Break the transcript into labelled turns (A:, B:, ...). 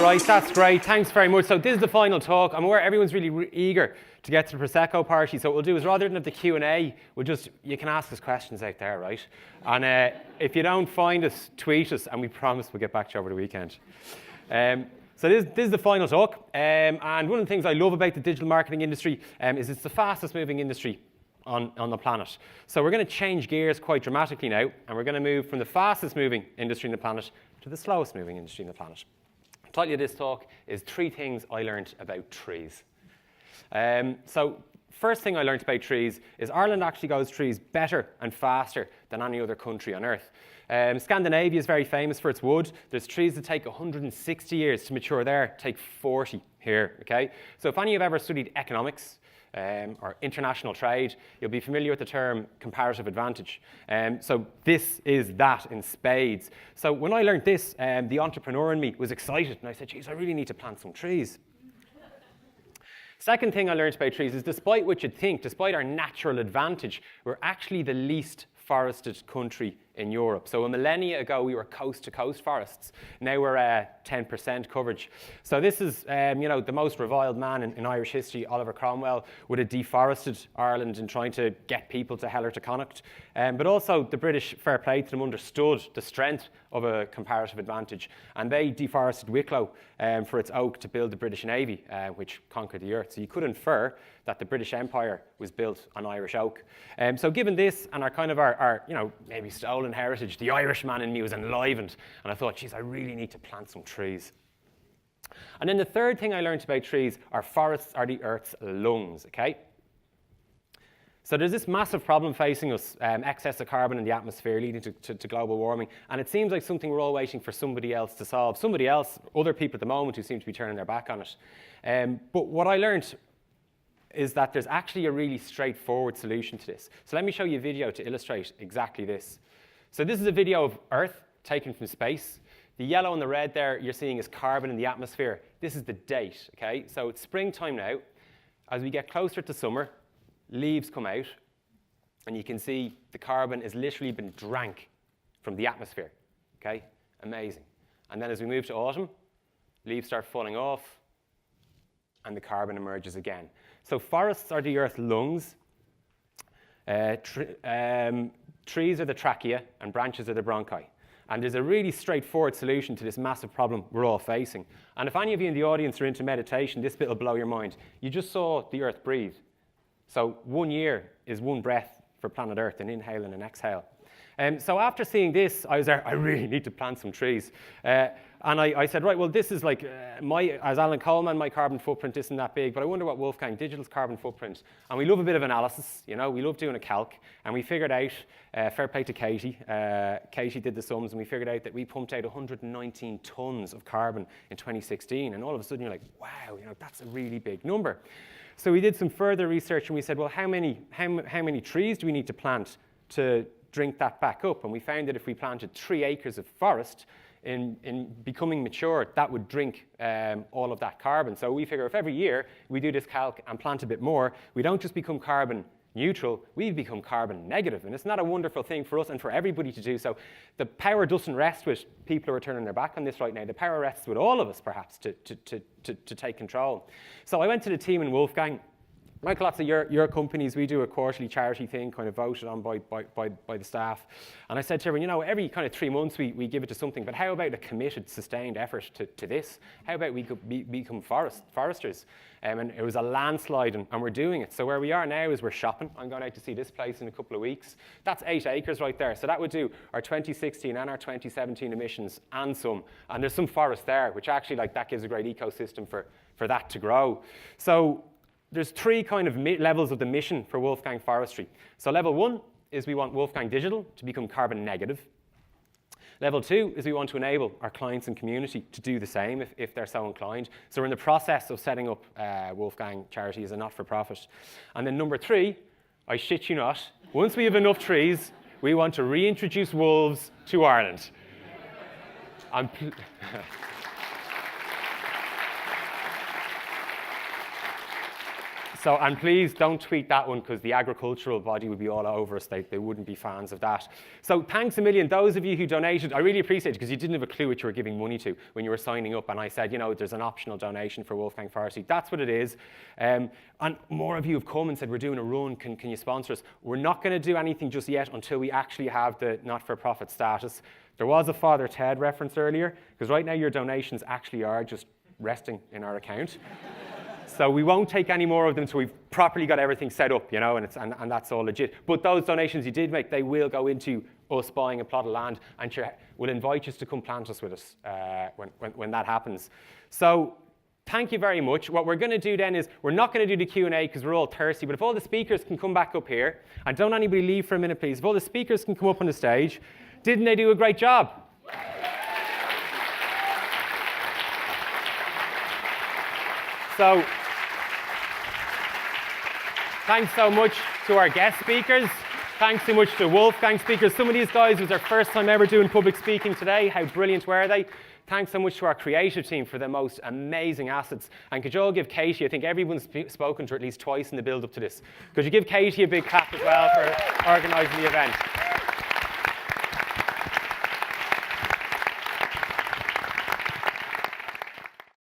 A: All right, that's great. Thanks very much. So this is the final talk. I'm aware everyone's really eager to get to the Prosecco party. So what we'll do is rather than have the Q&A, you can ask us questions out there, right? And if you don't find us, tweet us, and we promise we'll get back to you over the weekend. So this is the final talk. And one of the things I love about the digital marketing industry is it's the fastest moving industry on the planet. So we're going to change gears quite dramatically now, and we're going to move from the fastest moving industry on the planet to the slowest moving industry on the planet. The title of this talk is 3 Things I Learned About Trees. So first thing I learned about trees is Ireland actually grows trees better and faster than any other country on earth. Scandinavia is very famous for its wood. There's trees that take 160 years to mature there, take 40 here, okay? So if any of you have ever studied economics, or international trade, you'll be familiar with the term comparative advantage. So this is that in spades. So when I learned this, the entrepreneur in me was excited, and I said, geez, I really need to plant some trees. Second thing I learned about trees is despite what you'd think, despite our natural advantage, we're actually the least forested country in Europe. So a millennia ago, we were coast-to-coast forests. Now we're 10% coverage. So this is, the most reviled man in Irish history, Oliver Cromwell, would have deforested Ireland in trying to get people to Heller to Connaught. But also the British, fair play to them, understood the strength of a comparative advantage. And they deforested Wicklow for its oak to build the British Navy, which conquered the earth. So you could infer that the British Empire was built on Irish oak. So given this and our maybe stolen heritage, the Irishman in me was enlivened, and I thought, geez, I really need to plant some trees. And then the third thing I learned about trees are forests are the Earth's lungs, okay? So there's this massive problem facing us, excess of carbon in the atmosphere leading to global warming, and it seems like something we're all waiting for somebody else to solve. Somebody else, other people at the moment who seem to be turning their back on it. But what I learned is that there's actually a really straightforward solution to this. So let me show you a video to illustrate exactly this. So this is a video of Earth taken from space. The yellow and the red there you're seeing is carbon in the atmosphere. This is the date, okay? So it's springtime now. As we get closer to summer, leaves come out, and you can see the carbon has literally been drank from the atmosphere, okay? Amazing. And then as we move to autumn, leaves start falling off, and the carbon emerges again. So forests are the Earth's lungs. Trees are the trachea, and branches are the bronchi. And there's a really straightforward solution to this massive problem we're all facing. And if any of you in the audience are into meditation, this bit will blow your mind. You just saw the Earth breathe. So 1 year is 1 breath for planet Earth, an inhale and an exhale. So after seeing this, I was there, I really need to plant some trees. And I said, right, well, this is like, as Alan Coleman, my carbon footprint isn't that big, but I wonder what Wolfgang Digital's carbon footprint. And we love a bit of analysis, we love doing a calc. And we figured out, fair play to Katie, Katie did the sums, and we figured out that we pumped out 119 tons of carbon in 2016. And all of a sudden you're like, wow, that's a really big number. So we did some further research, and we said, well, how many trees do we need to plant to drink that back up? And we found that if we planted 3 acres of forest in becoming mature, that would drink all of that carbon. So we figure if every year we do this calc and plant a bit more, we don't just become carbon neutral, we become carbon negative. And it's not a wonderful thing for us and for everybody to do. So the power doesn't rest with people who are turning their back on this right now. The power rests with all of us, perhaps, to take control. So I went to the team in Wolfgang. Like lots of your companies, we do a quarterly charity thing, kind of voted on by the staff. And I said to everyone, every kind of 3 months we give it to something, but how about a committed, sustained effort to this? How about we could become foresters? And it was a landslide, and we're doing it. So where we are now is we're shopping. I'm going out to see this place in a couple of weeks. That's 8 acres right there. So that would do our 2016 and our 2017 emissions and some. And there's some forest there, which actually that gives a great ecosystem for that to grow. So there's 3 kind of levels of the mission for Wolfgang Forestry. So level 1 is we want Wolfgang Digital to become carbon negative. Level 2 is we want to enable our clients and community to do the same if they're so inclined. So we're in the process of setting up Wolfgang Charity as a not-for-profit. And then number 3, I shit you not, once we have enough trees, we want to reintroduce wolves to Ireland. So, and please don't tweet that one because the agricultural body would be all over us. They wouldn't be fans of that. So thanks a million. Those of you who donated, I really appreciate it because you didn't have a clue what you were giving money to when you were signing up. And I said, you know, there's an optional donation for Wolfgang Forestry. That's what it is. And more of you have come and said, we're doing a run. Can you sponsor us? We're not going to do anything just yet until we actually have the not-for-profit status. There was a Father Ted reference earlier because right now your donations actually are just resting in our account. So we won't take any more of them until we've properly got everything set up, you know, and that's all legit. But those donations you did make, they will go into us buying a plot of land, and we'll invite you to come plant us with us when that happens. So thank you very much. What we're going to do then is we're not going to do the Q&A because we're all thirsty, but if all the speakers can come back up here, and don't anybody leave for a minute, please. If all the speakers can come up on the stage, didn't they do a great job? So thanks so much to our guest speakers. Thanks so much to Wolfgang speakers. Some of these guys, it was their first time ever doing public speaking today. How brilliant were they? Thanks so much to our creative team for the most amazing assets. And could you all give Katie, I think everyone's spoken to her at least twice in the build-up to this. Could you give Katie a big clap as well for organising the event?